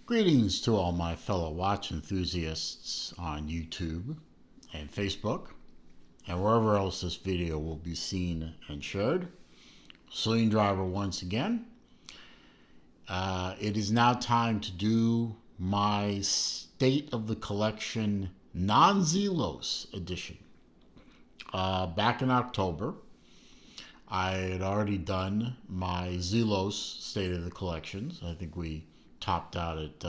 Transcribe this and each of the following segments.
Greetings to all my fellow watch enthusiasts on YouTube and Facebook and wherever else this video will be seen and shared. Saloon Driver once again. It is now time to do my State of the Collection non-Zelos edition. Back in October, I had already done my Zelos State of the Collections. I think we topped out at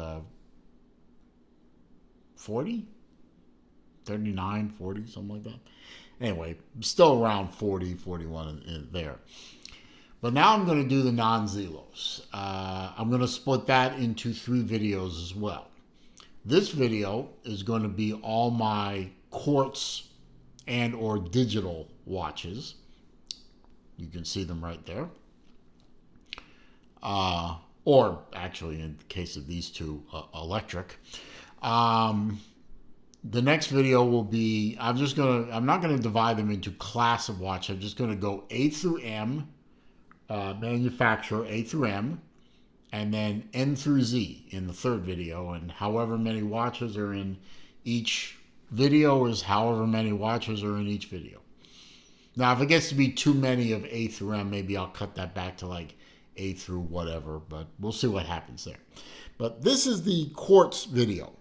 40, 39, 40, something like that. Anyway, still around 40, 41 in there. But now I'm going to do the non-Zelos. I'm going to split that into 3 videos as well. This video is going to be all my Quartz and or digital watches. You can see them right there. Or actually, in the case of these two, electric. The next video will be, I'm not going to divide them into class of watch. I'm just going to go A through M, manufacturer A through M, and then N through Z in the third video. And however many watches are in each video is however many watches are in each video. Now, if it gets to be too many of A through M, maybe I'll cut that back to like A through whatever, but we'll see what happens there. But this is the Quartz video.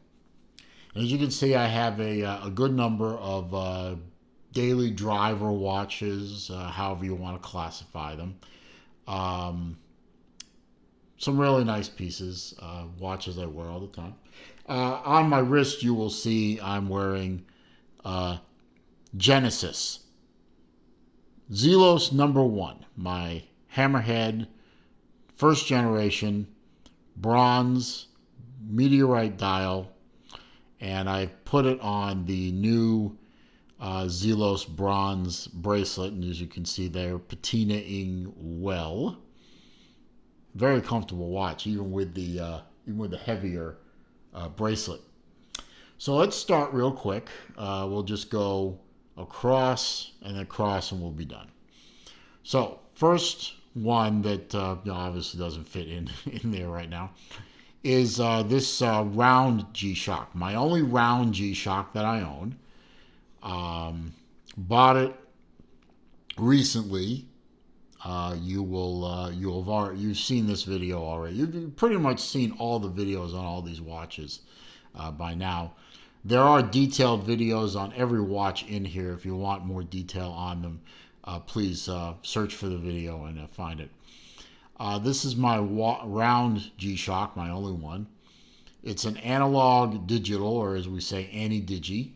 As you can see, I have a good number of daily driver watches, however you want to classify them. Some really nice pieces, watches I wear all the time. On my wrist, you will see I'm wearing Genesis Zelos #1, my Hammerhead first generation bronze meteorite dial, and I put it on the new Zelos bronze bracelet, and as you can see, they're patinaing well. Very comfortable watch, even with the heavier bracelet. So let's start real quick. We'll just go across and across, and we'll be done. So first one that obviously doesn't fit in there right now is this round GShock. My only round GShock that I own. Bought it recently. You've seen this video already. You've pretty much seen all the videos on all these watches by now. There are detailed videos on every watch in here. If you want more detail on them, please search for the video and find it. This is my round GShock, my only one. It's an analog digital, or as we say, ani-digi.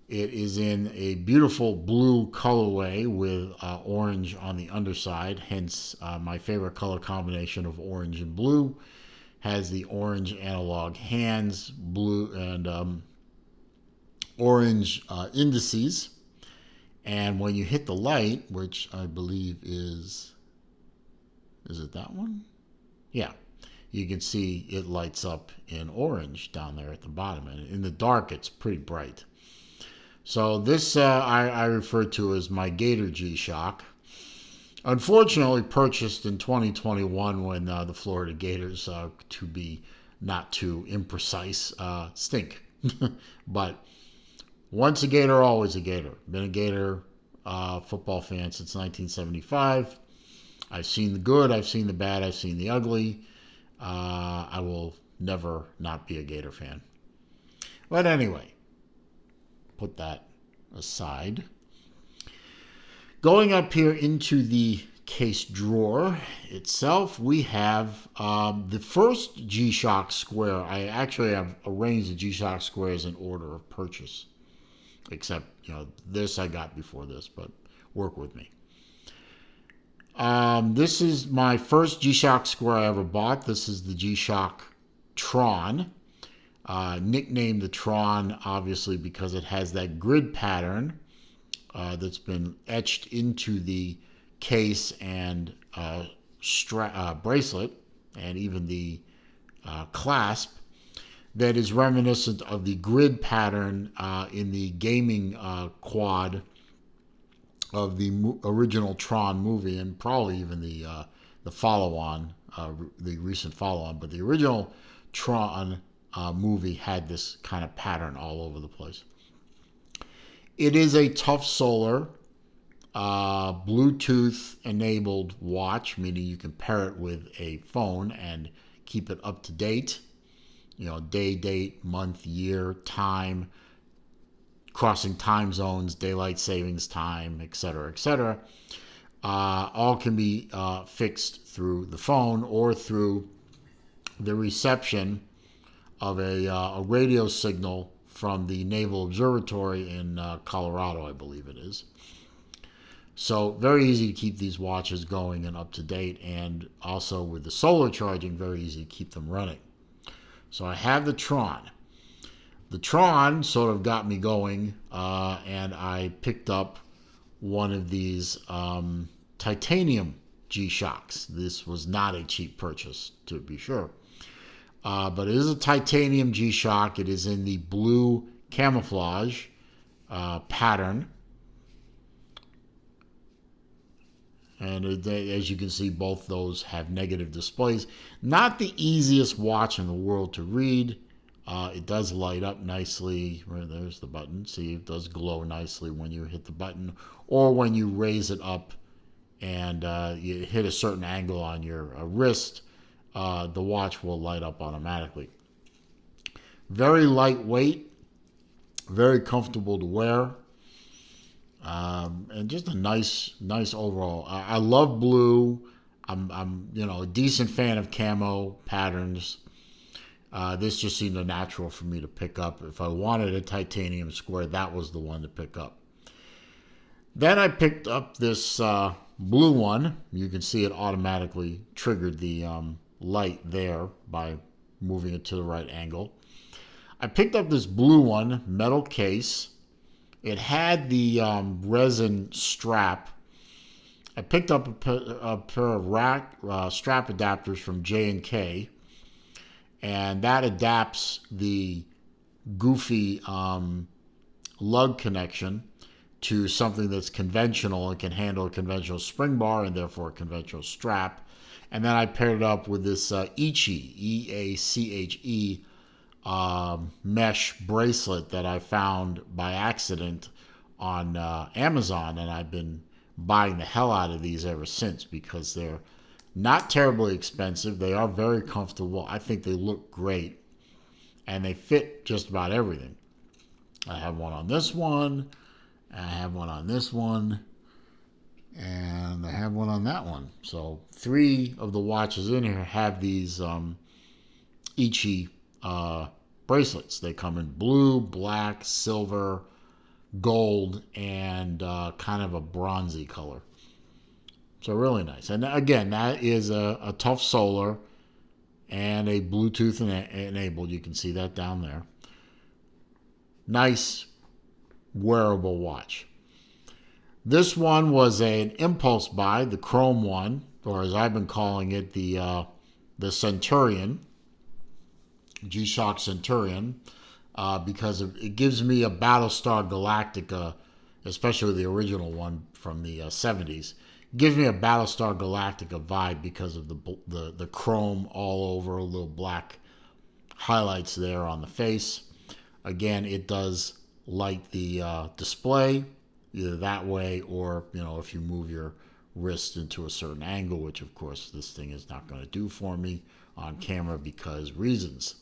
It is in a beautiful blue colorway with orange on the underside, hence my favorite color combination of orange and blue. Has the orange analog hands, blue and orange indices. And when you hit the light, which I believe is it that one? Yeah. You can see it lights up in orange down there at the bottom. And in the dark, it's pretty bright. So this I refer to as my Gator GShock. Unfortunately purchased in 2021 when the Florida Gators, to be not too imprecise, stink. But once a Gator, always a Gator. Been a Gator football fan since 1975. I've seen the good, I've seen the bad, I've seen the ugly. I will never not be a Gator fan. But anyway, put that aside. Going up here into the case drawer itself, we have the first GShock square. I actually have arranged the GShock squares in order of purchase. Except, this I got before this, but work with me. This is my first GShock square I ever bought. This is the GShocktron. Nicknamed the Tron, obviously, because it has that grid pattern that's been etched into the case and bracelet, and even the clasp, that is reminiscent of the grid pattern in the gaming quad of the original Tron movie, and probably even the follow-on, the recent follow-on. But the original Tron movie had this kind of pattern all over the place. It is a tough solar, Bluetooth enabled watch, meaning you can pair it with a phone and keep it up to date. You know, day, date, month, year, time, crossing time zones, daylight savings time, etc., etc. All can be fixed through the phone or through the reception of a radio signal from the Naval Observatory in Colorado, I believe it is. So very easy to keep these watches going and up to date, and also with the solar charging, very easy to keep them running. So I have the Tron. The Tron sort of got me going, and I picked up one of these titanium G-Shocks. This was not a cheap purchase, to be sure. But it is a titanium G-Shock. It is in the blue camouflage pattern. And as you can see, both those have negative displays. Not the easiest watch in the world to read. It does light up nicely. There's the button. See, it does glow nicely when you hit the button, or when you raise it up and you hit a certain angle on your wrist, the watch will light up automatically. Very lightweight, very comfortable to wear. And just a nice overall. I love blue. I'm a decent fan of camo patterns. This just seemed a natural for me to pick up. If I wanted a titanium square, that was the one to pick up. Then I picked up this blue one. You can see it automatically triggered the light there by moving it to the right angle. I picked up this blue one, metal case. It had the resin strap. I picked up a pair of strap adapters from J&K, and that adapts the goofy lug connection to something that's conventional and can handle a conventional spring bar and therefore a conventional strap. And then I paired it up with this Eache, E-A-C-H-E, mesh bracelet that I found by accident on Amazon, and I've been buying the hell out of these ever since because they're not terribly expensive. They are very comfortable. I think they look great, and they fit just about everything. I have one on this one, I have one on this one, and I have one on that one. So 3 of the watches in here have these Eache bracelets. They come in blue, black, silver, gold, and kind of a bronzy color. So really nice. And again, that is a tough solar and a Bluetooth enabled. You can see that down there. Nice wearable watch. This one was an impulse buy, the chrome one, or as I've been calling it, the Centurion. GShock Centurion, because it gives me a Battlestar Galactica, especially the original one from the 70s. It gives me a Battlestar Galactica vibe because of the chrome all over, a little black highlights there on the face. Again, it does light the display either that way or if you move your wrist into a certain angle, which of course this thing is not going to do for me on camera because reasons.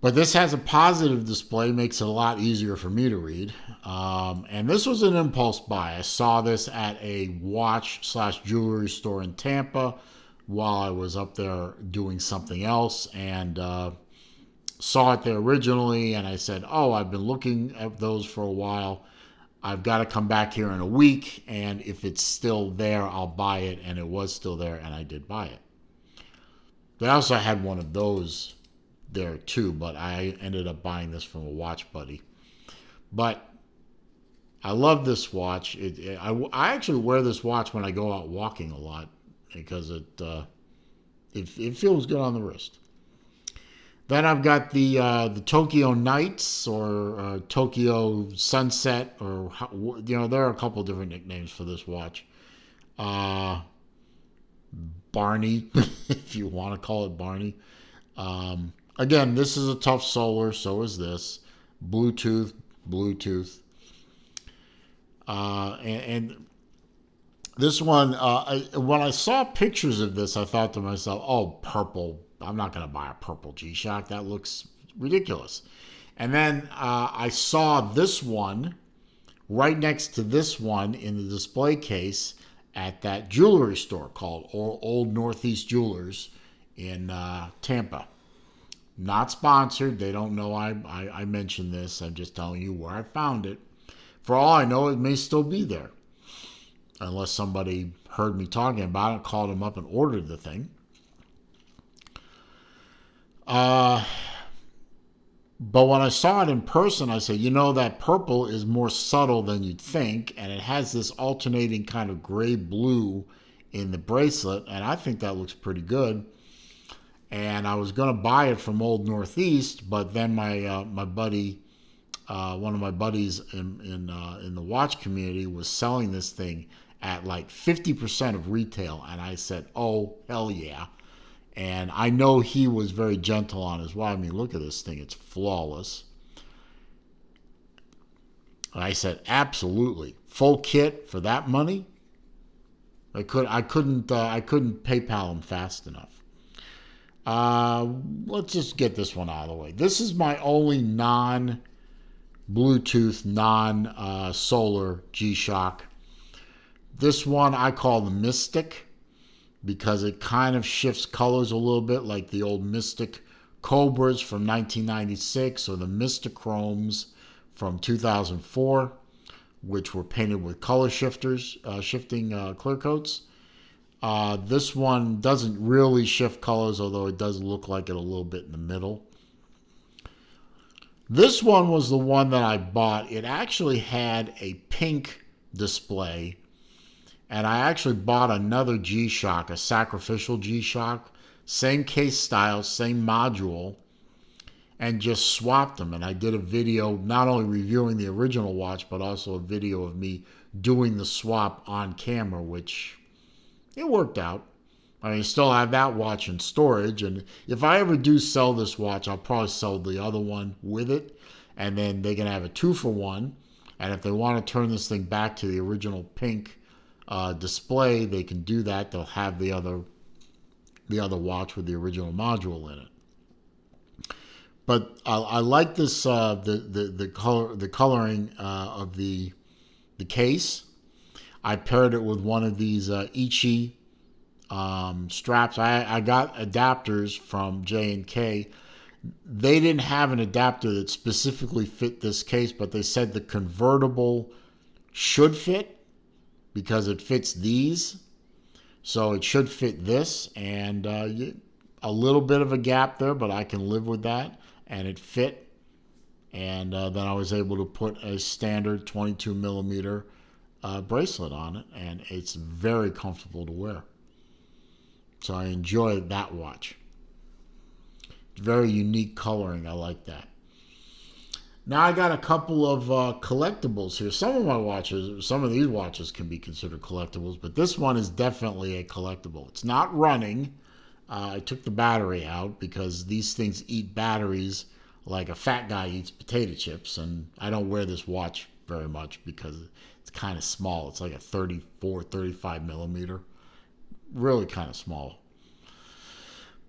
But this has a positive display, makes it a lot easier for me to read. And this was an impulse buy. I saw this at a watch/jewelry store in Tampa while I was up there doing something else, and saw it there originally. And I said, oh, I've been looking at those for a while. I've got to come back here in a week, and if it's still there, I'll buy it. And it was still there, and I did buy it. They also had one of those there too, but I ended up buying this from a watch buddy. But I love this watch. I actually wear this watch when I go out walking a lot because it feels good on the wrist. Then I've got the Tokyo Nights or Tokyo Sunset, or there are a couple different nicknames for this watch. Barney, if you want to call it Barney. Again, this is a tough solar, so is this. Bluetooth, Bluetooth. And this one, when I saw pictures of this, I thought to myself, oh, purple. I'm not going to buy a purple G-Shock. That looks ridiculous. And then I saw this one right next to this one in the display case at that jewelry store called Old Northeast Jewelers in Tampa. Not sponsored. They don't know I mentioned this. I'm just telling you where I found it. For all I know, it may still be there. Unless somebody heard me talking about it, called them up and ordered the thing. But when I saw it in person, I said, you know, that purple is more subtle than you'd think, and it has this alternating kind of gray-blue in the bracelet, and I think that looks pretty good. And I was going to buy it from Old Northeast, but then my buddy, one of my buddies in the watch community was selling this thing at like 50% of retail, and I said, oh, hell yeah. And I know he was very gentle on his wife. I mean, look at this thing. It's flawless. And I said, absolutely. Full kit for that money? I couldn't PayPal him fast enough. Let's just get this one out of the way. This is my only non-Bluetooth, non-solar G-Shock. This one I call the Mystic, because it kind of shifts colors a little bit like the old Mystic Cobras from 1996 or the Mystichromes from 2004, which were painted with color shifters, shifting clear coats. This one doesn't really shift colors, although it does look like it a little bit in the middle. This one was the one that I bought. It actually had a pink display. And I actually bought another G-Shock, a sacrificial G-Shock, same case style, same module, and just swapped them. And I did a video not only reviewing the original watch, but also a video of me doing the swap on camera, which it worked out. I mean, still have that watch in storage. And if I ever do sell this watch, I'll probably sell the other one with it. And then they can have a 2-for-1. And if they want to turn this thing back to the original pink display, they can do that. They'll have the other watch with the original module in it. But I like this the coloring of the case. I paired it with one of these Ichi straps. I got adapters from J&K. They didn't have an adapter that specifically fit this case, but they said the convertible should fit, because it fits these, so it should fit this, and a little bit of a gap there, but I can live with that, and it fit. And then I was able to put a standard 22 millimeter bracelet on it, and it's very comfortable to wear. So I enjoy that watch. Very unique coloring. I like that. Now I got a couple of collectibles here. Some of these watches can be considered collectibles, but this one is definitely a collectible. It's not running. I took the battery out because these things eat batteries like a fat guy eats potato chips, and I don't wear this watch very much because it's kind of small. It's like a 34, 35 millimeter. Really kind of small.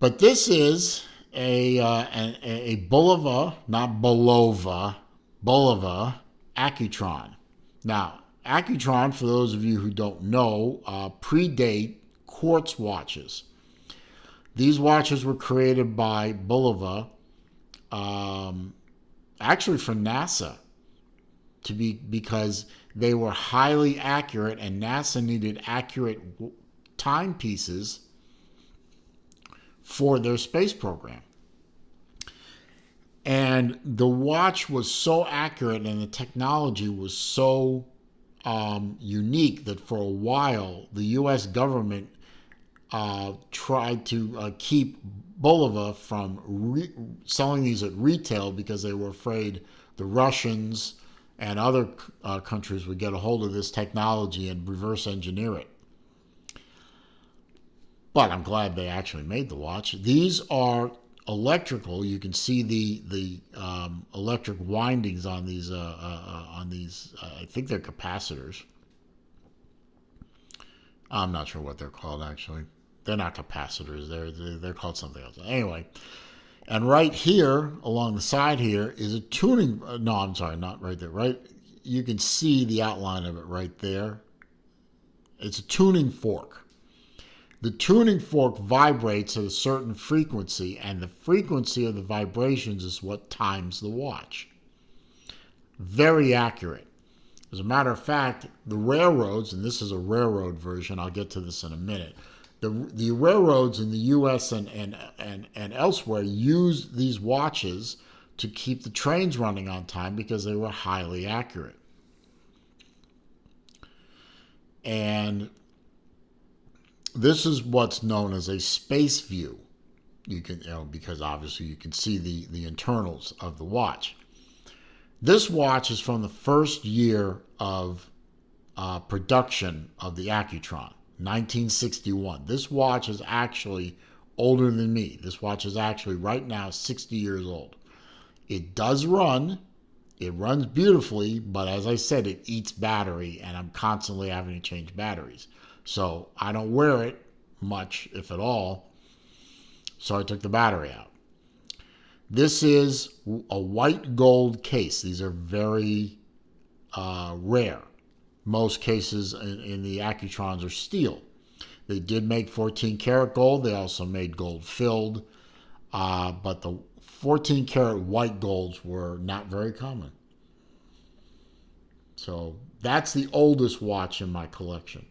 But this is a Bulova, not Bulova, Bulova Accutron. Now, Accutron, for those of you who don't know, predate Quartz watches. These watches were created by Bulova, actually for NASA, because they were highly accurate, and NASA needed accurate timepieces for their space program. And the watch was so accurate and the technology was so unique that for a while the U.S. government tried to keep Bulova from selling these at retail because they were afraid the Russians and other countries would get a hold of this technology and reverse engineer it. But I'm glad they actually made the watch. These are electrical. You can see the electric windings on these I think they're capacitors. I'm not sure what they're called actually. They're not capacitors. They're called something else. Anyway, and right here along the side here is a tuning. No, I'm sorry, not right there. Right, you can see the outline of it right there. It's a tuning fork. The tuning fork vibrates at a certain frequency, and the frequency of the vibrations is what times the watch. Very accurate. As a matter of fact, the railroads, and this is a railroad version, I'll get to this in a minute, the railroads in the U.S. and elsewhere used these watches to keep the trains running on time because they were highly accurate. And this is what's known as a space view. You can, because obviously you can see the internals of the watch. This watch is from the first year of production of the Accutron, 1961. This watch is actually older than me. This watch is actually right now 60 years old. It does run. It runs beautifully, but as I said, it eats battery, and I'm constantly having to change batteries. So I don't wear it much, if at all, so I took the battery out. This is a white gold case. These are very rare. Most cases in the Accutrons are steel. They did make 14 karat gold. They also made gold filled, but the 14 karat white golds were not very common. So that's the oldest watch in my collection.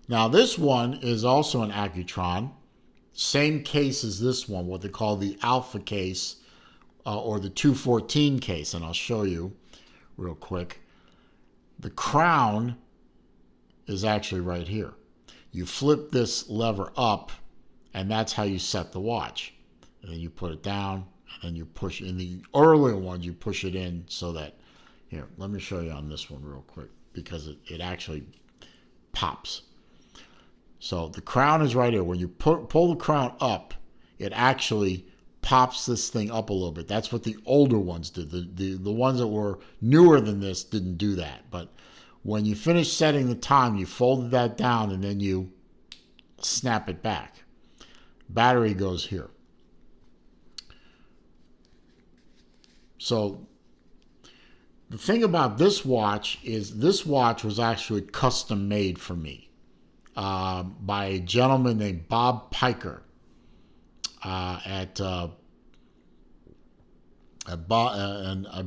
Now this one is also an Accutron. Same case as this one, what they call the alpha case or the 214 case, and I'll show you real quick. The crown is actually right here. You flip this lever up, and that's how you set the watch. And then you put it down, and then you push. In the earlier ones, you push it in so that, here, let me show you on this one real quick, because it actually pops. So the crown is right here. When you pull the crown up, it actually pops this thing up a little bit. That's what the older ones did. The ones that were newer than this didn't do that. But when you finish setting the time, you folded that down and then you snap it back. Battery goes here. So the thing about this watch is this watch was actually custom made for me by a gentleman named Bob Piker and I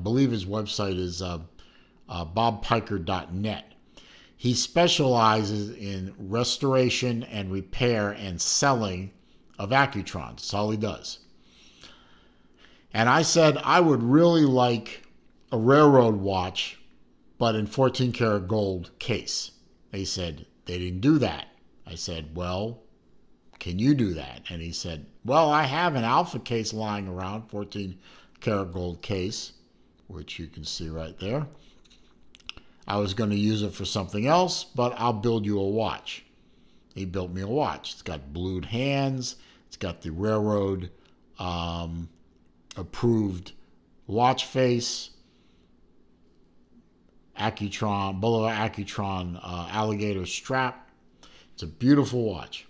believe his website is bobpiker.net. He specializes in restoration and repair and selling of Accutrons. That's all he does. And I said I would really like a railroad watch, but in 14 karat gold case. They said they didn't do that. I said, well, can you do that? And he said, well, I have an alpha case lying around, 14 karat gold case, which you can see right there. I was going to use it for something else, but I'll build you a watch. He built me a watch. It's got blued hands. It's got the railroad approved watch face. Accutron, Bulova Accutron alligator strap. It's a beautiful watch.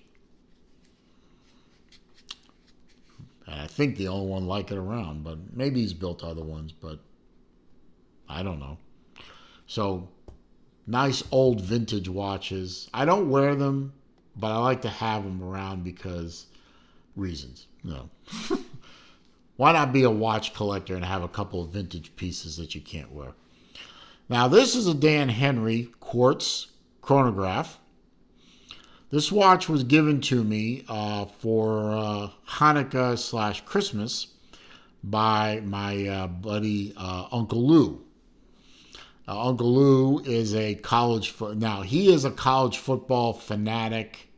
And I think the only one like it around, but maybe he's built other ones, but I don't know. So, nice old vintage watches. I don't wear them, but I like to have them around because reasons. No. Why not be a watch collector and have a couple of vintage pieces that you can't wear? Now, this is a Dan Henry Quartz chronograph. This watch was given to me for Hanukkah / Christmas by my buddy Uncle Lou. Uncle Lou is a he is a college football fanatic.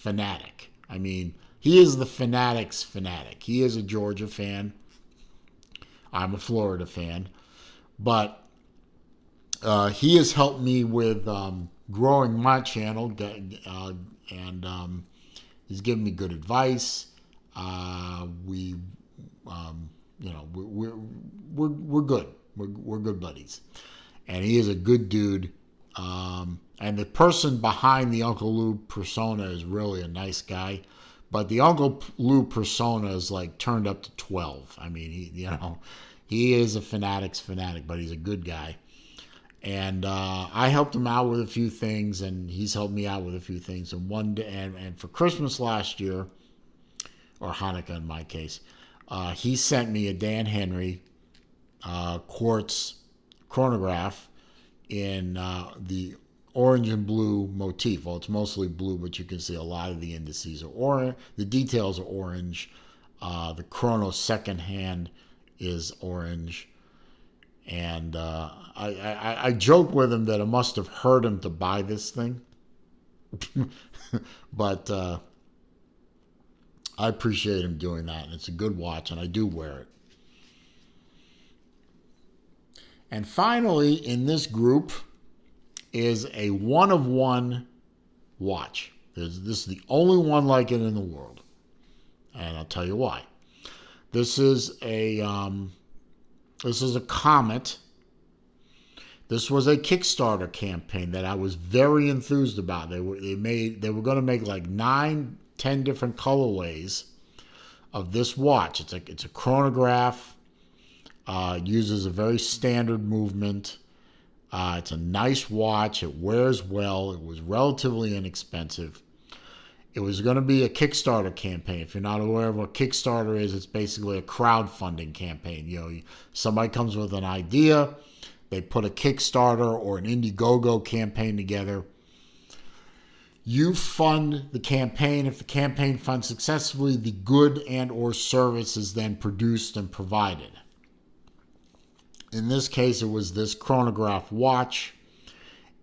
I mean, he is the fanatic's fanatic. He is a Georgia fan. I'm a Florida fan. But he has helped me with growing my channel, and he's given me good advice. We, you know, we're good. We're good buddies, and he is a good dude. And the person behind the Uncle Lou persona is really a nice guy, but the Uncle Lou persona is like turned up to 12. I mean, he is a fanatic's fanatic, but he's a good guy. And I helped him out with a few things, and he's helped me out with a few things. And one day, and for Christmas last year, or Hanukkah in my case, he sent me a Dan Henry Quartz chronograph in the orange and blue motif. Well, it's mostly blue, but you can see a lot of the indices are orange. The details are orange. The chrono second hand is orange. And I joke with him that it must have hurt him to buy this thing. But I appreciate him doing that. And it's a good watch, and I do wear it. And finally, in this group is a one-of-one watch. This is the only one like it in the world. And I'll tell you why. This is a Comet. This was a Kickstarter campaign that I was very enthused about. They were going to make like 9, 10 different colorways of this watch. It's a chronograph. Uses a very standard movement. It's a nice watch. It wears well. It was relatively inexpensive. It was going to be a Kickstarter campaign. If you're not aware of what Kickstarter is, it's basically a crowdfunding campaign. Somebody comes with an idea, they put a Kickstarter or an Indiegogo campaign together. You fund the campaign. If the campaign funds successfully, the good and or service is then produced and provided. In this case, it was this chronograph watch,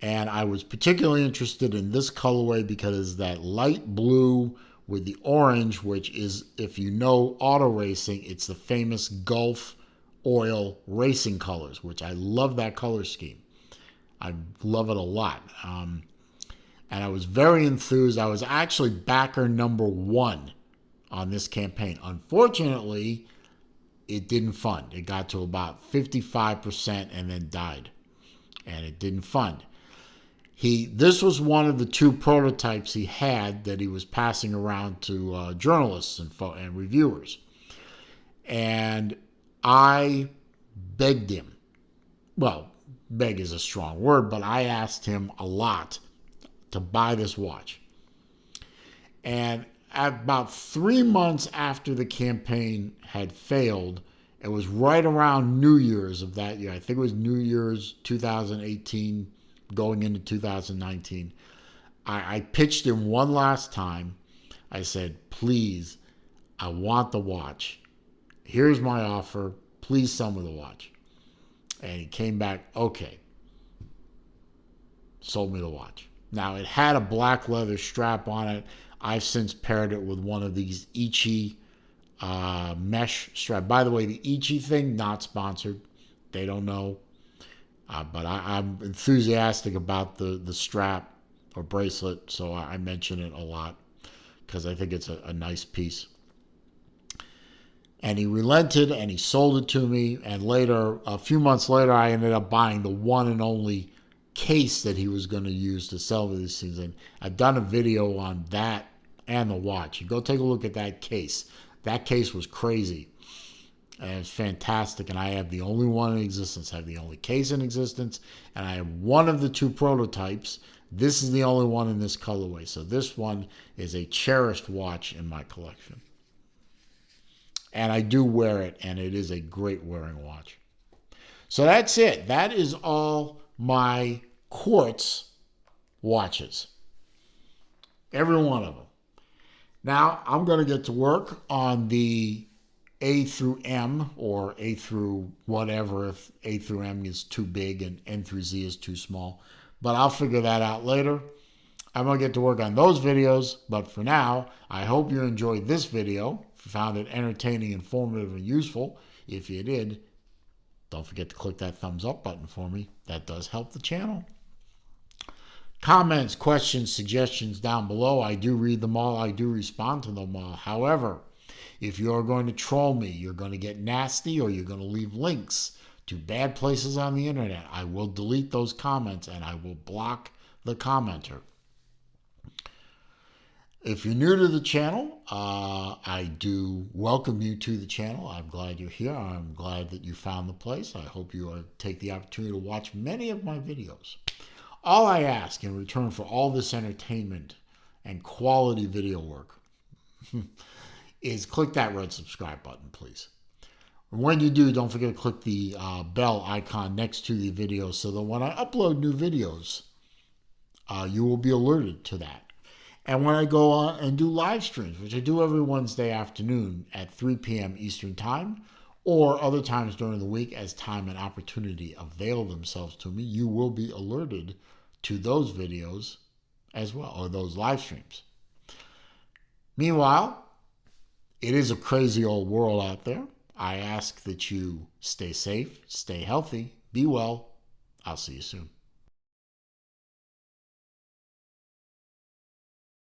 and I was particularly interested in this colorway because it's that light blue with the orange, which is, if you know auto racing, it's the famous Gulf oil racing colors, which I love that color scheme. I love it a lot. And I was very enthused. I was actually backer number 1 on this campaign. Unfortunately, it didn't fund. It got to about 55% and then died. And it didn't fund. This was one of the 2 prototypes he had that he was passing around to journalists and reviewers. And I begged him. Well, beg is a strong word, but I asked him a lot to buy this watch. And about 3 months after the campaign had failed, it was right around New Year's of that year. I think it was New Year's 2018 going into 2019. I pitched him one last time. I said, please, I want the watch. Here's my offer. Please sell me the watch. And he came back, okay. Sold me the watch. Now, it had a black leather strap on it. I've since paired it with one of these Ichi mesh strap. By the way, the Ichi thing, not sponsored. They don't know. But I'm enthusiastic about the strap or bracelet, so I mention it a lot because I think it's a nice piece. And he relented and he sold it to me. And later, a few months later, I ended up buying the one and only case that he was going to use to sell these things. And I've done a video on that and the watch. You go take a look at that case. That case was crazy. And it's fantastic. And I have the only one in existence. I have the only case in existence. And I have one of the 2 prototypes. This is the only one in this colorway. So this one is a cherished watch in my collection. And I do wear it, and it is a great wearing watch. So that's it. That is all my Quartz watches. Every one of them. Now, I'm going to get to work on the A through M, or A through whatever, if A through M is too big and N through Z is too small. But I'll figure that out later. I'm going to get to work on those videos. But for now, I hope you enjoyed this video. Found it entertaining, informative, and useful. If you did, don't forget to click that thumbs up button for me. That does help the channel. Comments, questions, suggestions down below. I do read them all. I do respond to them all. However, If you're going to troll me, you're going to get nasty, or you're going to leave links to bad places on the internet, I will delete those comments and I will block the commenter. If you're new to the channel, I do welcome you to the channel. I'm glad you're here. I'm glad that you found the place. I hope you take the opportunity to watch many of my videos. All I ask in return for all this entertainment and quality video work is click that red subscribe button, please. And when you do, don't forget to click the bell icon next to the video so that when I upload new videos, you will be alerted to that. And when I go on and do live streams, which I do every Wednesday afternoon at 3 p.m. Eastern Time, or other times during the week as time and opportunity avail themselves to me, you will be alerted to those videos as well, or those live streams. Meanwhile, it is a crazy old world out there. I ask that you stay safe, stay healthy, be well. I'll see you soon.